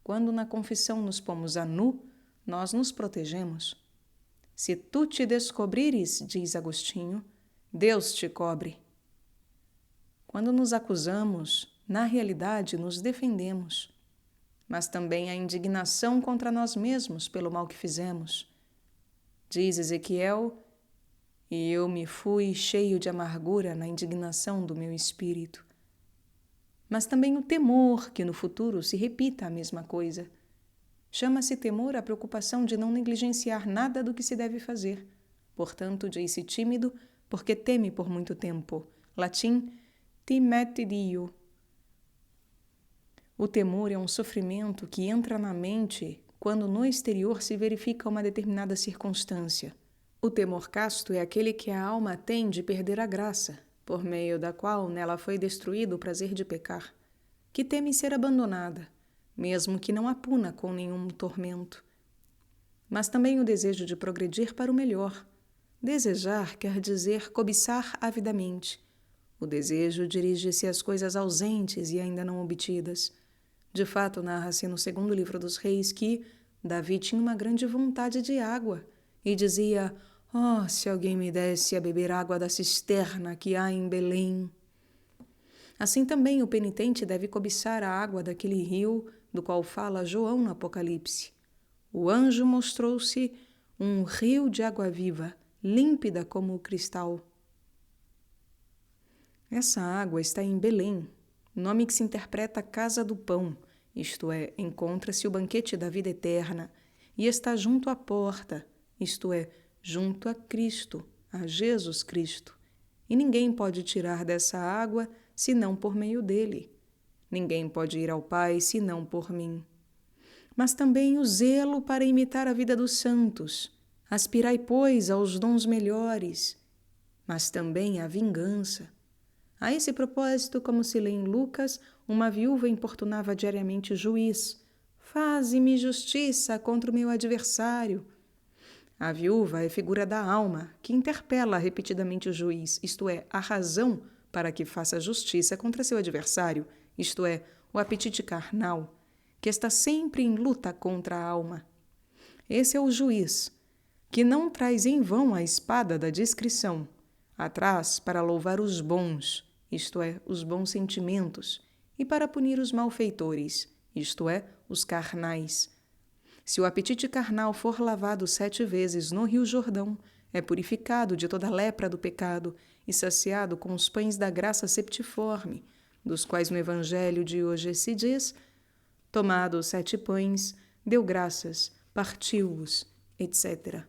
Quando na confissão nos pomos a nu, nós nos protegemos. Se tu te descobrires, diz Agostinho, Deus te cobre. Quando nos acusamos, na realidade nos defendemos. Mas também há indignação contra nós mesmos pelo mal que fizemos. Diz Ezequiel, e eu me fui cheio de amargura na indignação do meu espírito. Mas também o temor que no futuro se repita a mesma coisa. Chama-se temor a preocupação de não negligenciar nada do que se deve fazer. Portanto, diz-se tímido, porque teme por muito tempo. Latim, timete Dio. O temor é um sofrimento que entra na mente quando no exterior se verifica uma determinada circunstância. O temor casto é aquele que a alma tem de perder a graça, por meio da qual nela foi destruído o prazer de pecar, que teme ser abandonada, mesmo que não a puna com nenhum tormento. Mas também o desejo de progredir para o melhor. Desejar quer dizer cobiçar avidamente. O desejo dirige-se às coisas ausentes e ainda não obtidas. De fato, narra-se no 2º livro dos Reis que Davi tinha uma grande vontade de água e dizia: "Oh, se alguém me desse a beber água da cisterna que há em Belém." Assim também o penitente deve cobiçar a água daquele rio do qual fala João no Apocalipse. O anjo mostrou-se um rio de água viva, límpida como o cristal. Essa água está em Belém, nome que se interpreta Casa do Pão, isto é, encontra-se o banquete da vida eterna, e está junto à porta, isto é, junto a Cristo, a Jesus Cristo. E ninguém pode tirar dessa água senão por meio dele. Ninguém pode ir ao Pai senão por mim. Mas também o zelo para imitar a vida dos santos. Aspirai, pois, aos dons melhores, mas também a vingança. A esse propósito, como se lê em Lucas, uma viúva importunava diariamente o juiz: "Faze-me justiça contra o meu adversário." A viúva é figura da alma, que interpela repetidamente o juiz, isto é, a razão para que faça justiça contra seu adversário, isto é, o apetite carnal, que está sempre em luta contra a alma. Esse é o juiz, que não traz em vão a espada da discrição, atrás para louvar os bons, isto é, os bons sentimentos, e para punir os malfeitores, isto é, os carnais. Se o apetite carnal for lavado 7 vezes no Rio Jordão, é purificado de toda a lepra do pecado e saciado com os pães da graça septiforme, dos quais no Evangelho de hoje se diz: tomado os 7 pães, deu graças, partiu-os, etc.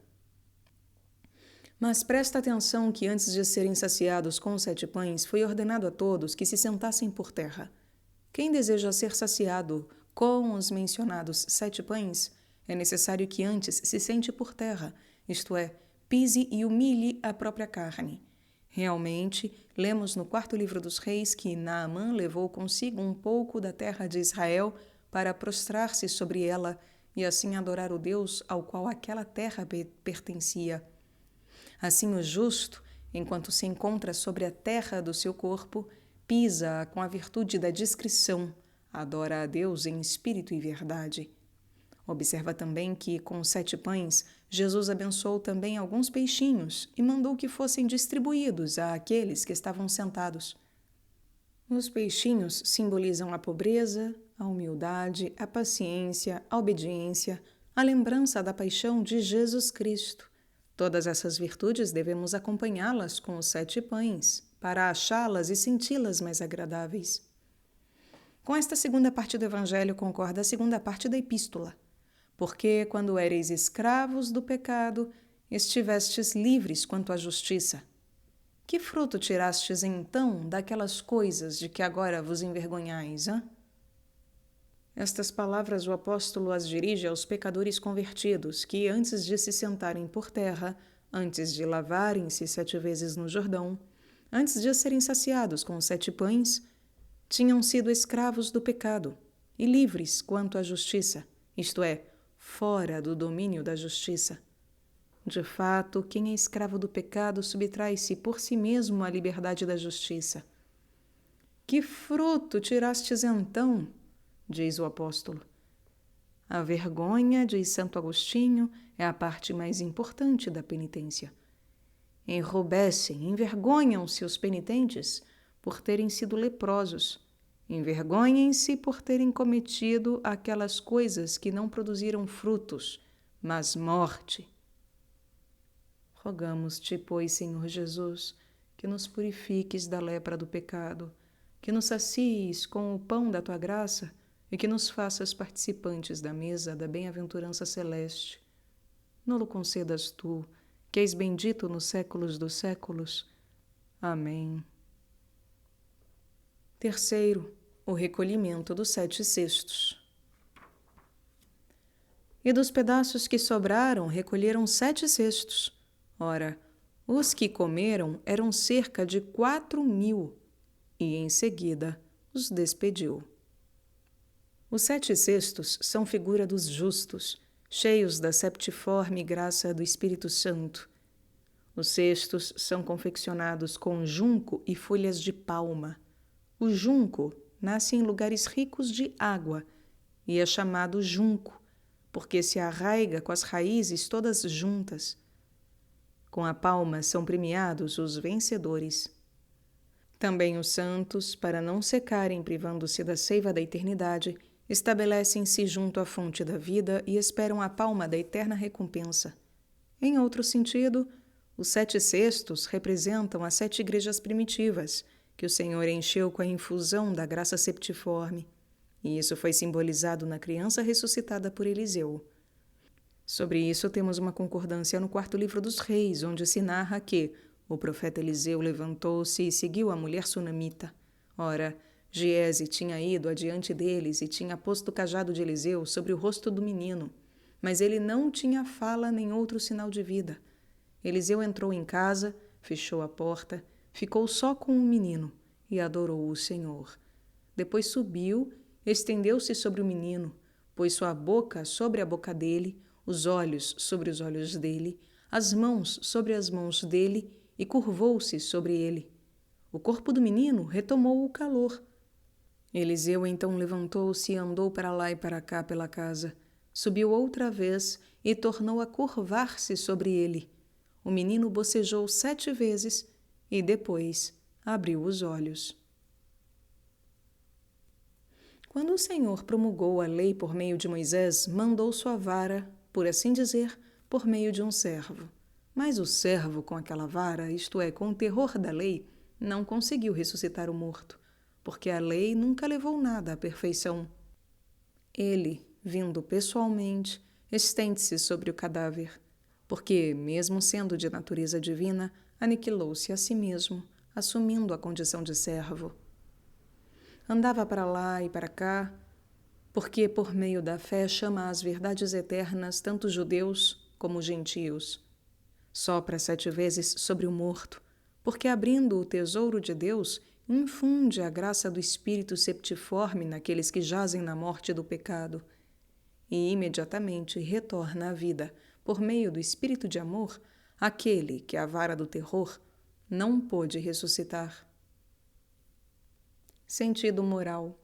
Mas presta atenção que antes de serem saciados com os 7 pães, foi ordenado a todos que se sentassem por terra. Quem deseja ser saciado com os mencionados 7 pães, é necessário que antes se sente por terra, isto é, pise e humilhe a própria carne. Realmente, lemos no 4º livro dos Reis que Naamã levou consigo um pouco da terra de Israel para prostrar-se sobre ela e assim adorar o Deus ao qual aquela terra pertencia. Assim o justo, enquanto se encontra sobre a terra do seu corpo, pisa-a com a virtude da discrição, adora a Deus em espírito e verdade. Observa também que, com os 7 pães, Jesus abençoou também alguns peixinhos e mandou que fossem distribuídos àqueles que estavam sentados. Os peixinhos simbolizam a pobreza, a humildade, a paciência, a obediência, a lembrança da paixão de Jesus Cristo. Todas essas virtudes devemos acompanhá-las com os 7 pães, para achá-las e senti-las mais agradáveis. Com esta segunda parte do Evangelho concorda a segunda parte da Epístola. Porque, quando éreis escravos do pecado, estivestes livres quanto à justiça. Que fruto tirastes, então, daquelas coisas de que agora vos envergonhais, hã? Estas palavras o apóstolo as dirige aos pecadores convertidos que, antes de se sentarem por terra, antes de lavarem-se 7 vezes no Jordão, antes de serem saciados com 7 pães, tinham sido escravos do pecado e livres quanto à justiça, isto é, fora do domínio da justiça. De fato, quem é escravo do pecado subtrai-se por si mesmo à liberdade da justiça. Que fruto tirastes então? Diz o apóstolo. A vergonha, diz Santo Agostinho, é a parte mais importante da penitência. Enrubescem, envergonham-se os penitentes por terem sido leprosos. Envergonhem-se por terem cometido aquelas coisas que não produziram frutos, mas morte. Rogamos-te, pois, Senhor Jesus, que nos purifiques da lepra do pecado, que nos sacies com o pão da tua graça e que nos faças participantes da mesa da bem-aventurança celeste. Nolo concedas tu, que és bendito nos séculos dos séculos. Amém. Terceiro, o recolhimento dos 7 cestos. E dos pedaços que sobraram, recolheram 7 cestos. Ora, os que comeram eram cerca de 4.000, e em seguida os despediu. Os 7 cestos são figura dos justos, cheios da septiforme graça do Espírito Santo. Os cestos são confeccionados com junco e folhas de palma. O junco nasce em lugares ricos de água e é chamado junco, porque se arraiga com as raízes todas juntas. Com a palma são premiados os vencedores. Também os santos, para não secarem privando-se da seiva da eternidade, estabelecem-se junto à fonte da vida e esperam a palma da eterna recompensa. Em outro sentido, os 7 cestos representam as 7 igrejas primitivas, que o Senhor encheu com a infusão da graça septiforme, e isso foi simbolizado na criança ressuscitada por Eliseu. Sobre isso temos uma concordância no 4º livro dos Reis, onde se narra que o profeta Eliseu levantou-se e seguiu a mulher sunamita. Ora, Giese tinha ido adiante deles e tinha posto o cajado de Eliseu sobre o rosto do menino, mas ele não tinha fala nem outro sinal de vida. Eliseu entrou em casa, fechou a porta, ficou só com o menino e adorou o Senhor. Depois subiu, estendeu-se sobre o menino, pôs sua boca sobre a boca dele, os olhos sobre os olhos dele, as mãos sobre as mãos dele e curvou-se sobre ele. O corpo do menino retomou o calor. Eliseu então levantou-se e andou para lá e para cá pela casa. Subiu outra vez e tornou a curvar-se sobre ele. O menino bocejou 7 vezes e depois abriu os olhos. Quando o Senhor promulgou a lei por meio de Moisés, mandou sua vara, por assim dizer, por meio de um servo. Mas o servo, com aquela vara, isto é, com o terror da lei, não conseguiu ressuscitar o morto, porque a lei nunca levou nada à perfeição. Ele, vindo pessoalmente, estende-se sobre o cadáver, porque, mesmo sendo de natureza divina, aniquilou-se a si mesmo, assumindo a condição de servo. Andava para lá e para cá, porque por meio da fé chama às verdades eternas tanto judeus como gentios. Sopra 7 vezes sobre o morto, porque abrindo o tesouro de Deus, infunde a graça do Espírito septiforme naqueles que jazem na morte do pecado, e imediatamente retorna à vida, por meio do Espírito de amor, aquele que a vara do terror não pôde ressuscitar. Sentido moral.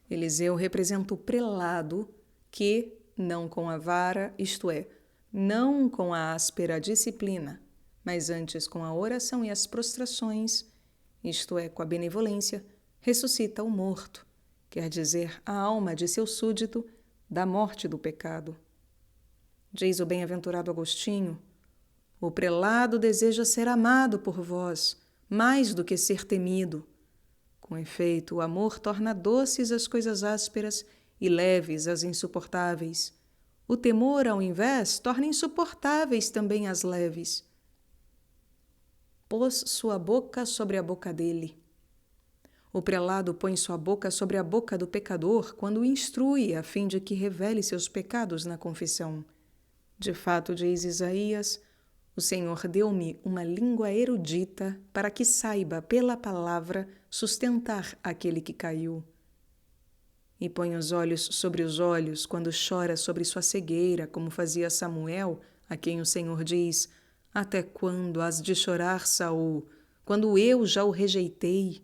Eliseu representa o prelado que, não com a vara, isto é, não com a áspera disciplina, mas antes com a oração e as prostrações, isto é, com a benevolência, ressuscita o morto, quer dizer, a alma de seu súdito, da morte do pecado. Diz o bem-aventurado Agostinho: o prelado deseja ser amado por vós, mais do que ser temido. Com efeito, o amor torna doces as coisas ásperas e leves as insuportáveis. O temor, ao invés, torna insuportáveis também as leves. Pôs sua boca sobre a boca dele. O prelado põe sua boca sobre a boca do pecador quando o instrui, a fim de que revele seus pecados na confissão. De fato, diz Isaías, o Senhor deu-me uma língua erudita para que saiba, pela palavra, sustentar aquele que caiu. E põe os olhos sobre os olhos quando chora sobre sua cegueira, como fazia Samuel, a quem o Senhor diz: até quando has de chorar, Saul, quando eu já o rejeitei?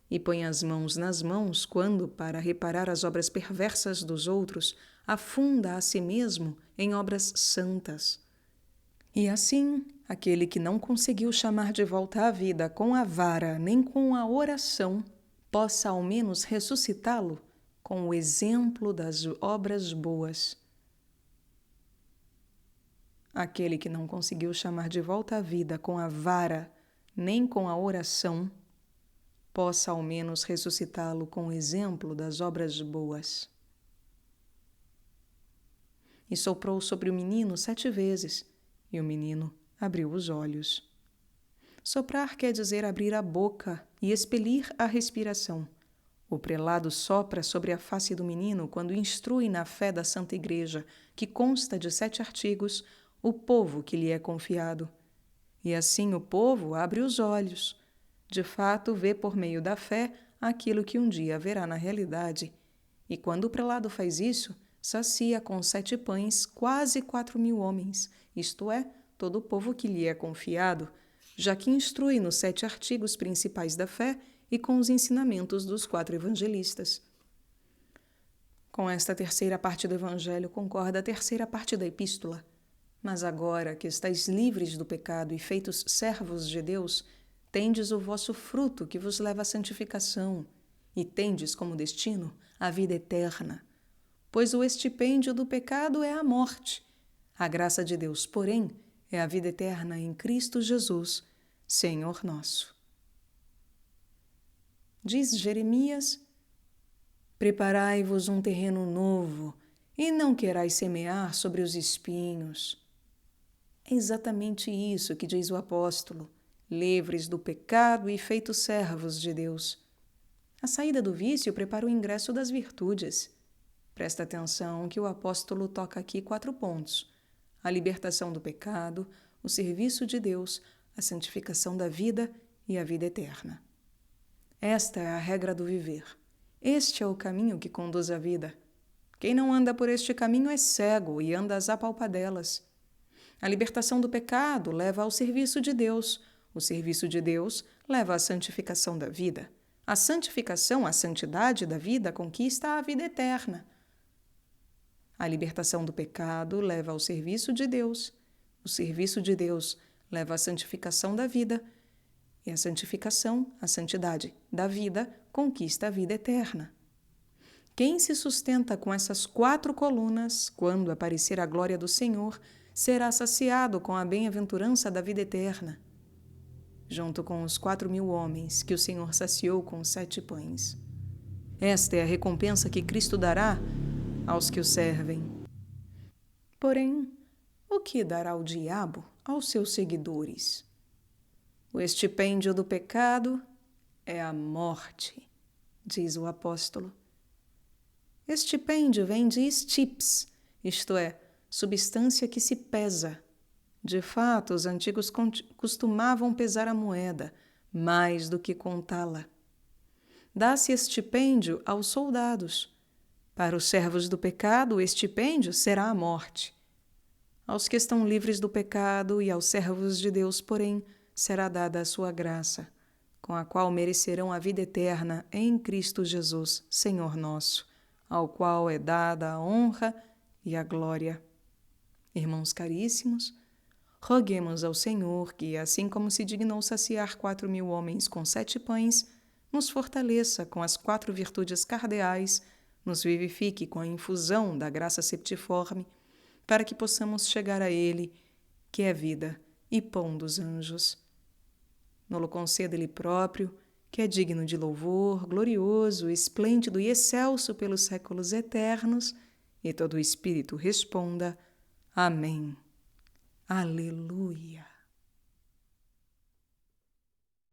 E põe as mãos nas mãos quando, para reparar as obras perversas dos outros, afunda a si mesmo em obras santas. E assim, aquele que não conseguiu chamar de volta à vida com a vara nem com a oração, possa ao menos ressuscitá-lo com o exemplo das obras boas. Aquele que não conseguiu chamar de volta à vida com a vara nem com a oração, possa ao menos ressuscitá-lo com o exemplo das obras boas. E soprou sobre o menino 7 vezes, e o menino abriu os olhos. Soprar quer dizer abrir a boca e expelir a respiração. O prelado sopra sobre a face do menino quando instrui na fé da Santa Igreja, que consta de 7 artigos, o povo que lhe é confiado. E assim o povo abre os olhos. De fato, vê por meio da fé aquilo que um dia haverá na realidade. E quando o prelado faz isso, sacia com 7 pães quase 4.000 homens, isto é, todo o povo que lhe é confiado, já que instrui nos 7 artigos principais da fé e com os ensinamentos dos 4 evangelistas. Com esta terceira parte do Evangelho concorda a terceira parte da Epístola. Mas agora que estáis livres do pecado e feitos servos de Deus, tendes o vosso fruto que vos leva à santificação, e tendes como destino a vida eterna. Pois o estipêndio do pecado é a morte. A graça de Deus, porém, é a vida eterna em Cristo Jesus, Senhor nosso. Diz Jeremias: preparai-vos um terreno novo, e não querais semear sobre os espinhos. É exatamente isso que diz o apóstolo, livres do pecado e feitos servos de Deus. A saída do vício prepara o ingresso das virtudes. Presta atenção que o apóstolo toca aqui 4 pontos: a libertação do pecado, o serviço de Deus, a santificação da vida e a vida eterna. Esta é a regra do viver. Este é o caminho que conduz à vida. Quem não anda por este caminho é cego e anda às apalpadelas. A libertação do pecado leva ao serviço de Deus. O serviço de Deus leva à santificação da vida. A santificação, a santidade da vida, conquista a vida eterna. A libertação do pecado leva ao serviço de Deus. O serviço de Deus leva à santificação da vida. E a santificação, a santidade da vida, conquista a vida eterna. Quem se sustenta com essas 4 colunas, quando aparecer a glória do Senhor, será saciado com a bem-aventurança da vida eterna, junto com os 4.000 homens que o Senhor saciou com os 7 pães. Esta é a recompensa que Cristo dará aos que o servem. Porém, o que dará o diabo aos seus seguidores? O estipêndio do pecado é a morte, diz o apóstolo. Estipêndio vem de stips, isto é, substância que se pesa. De fato, os antigos costumavam pesar a moeda, mais do que contá-la. Dá-se estipêndio aos soldados. Para os servos do pecado, o estipêndio será a morte. Aos que estão livres do pecado e aos servos de Deus, porém, será dada a sua graça, com a qual merecerão a vida eterna em Cristo Jesus, Senhor nosso, ao qual é dada a honra e a glória. Irmãos caríssimos, roguemos ao Senhor que, assim como se dignou saciar 4.000 homens com 7 pães, nos fortaleça com as 4 virtudes cardeais, nos vivifique com a infusão da graça septiforme, para que possamos chegar a Ele, que é vida e pão dos anjos. Nolo conceda Ele próprio, que é digno de louvor, glorioso, esplêndido e excelso pelos séculos eternos, e todo o Espírito responda: Amém. Aleluia.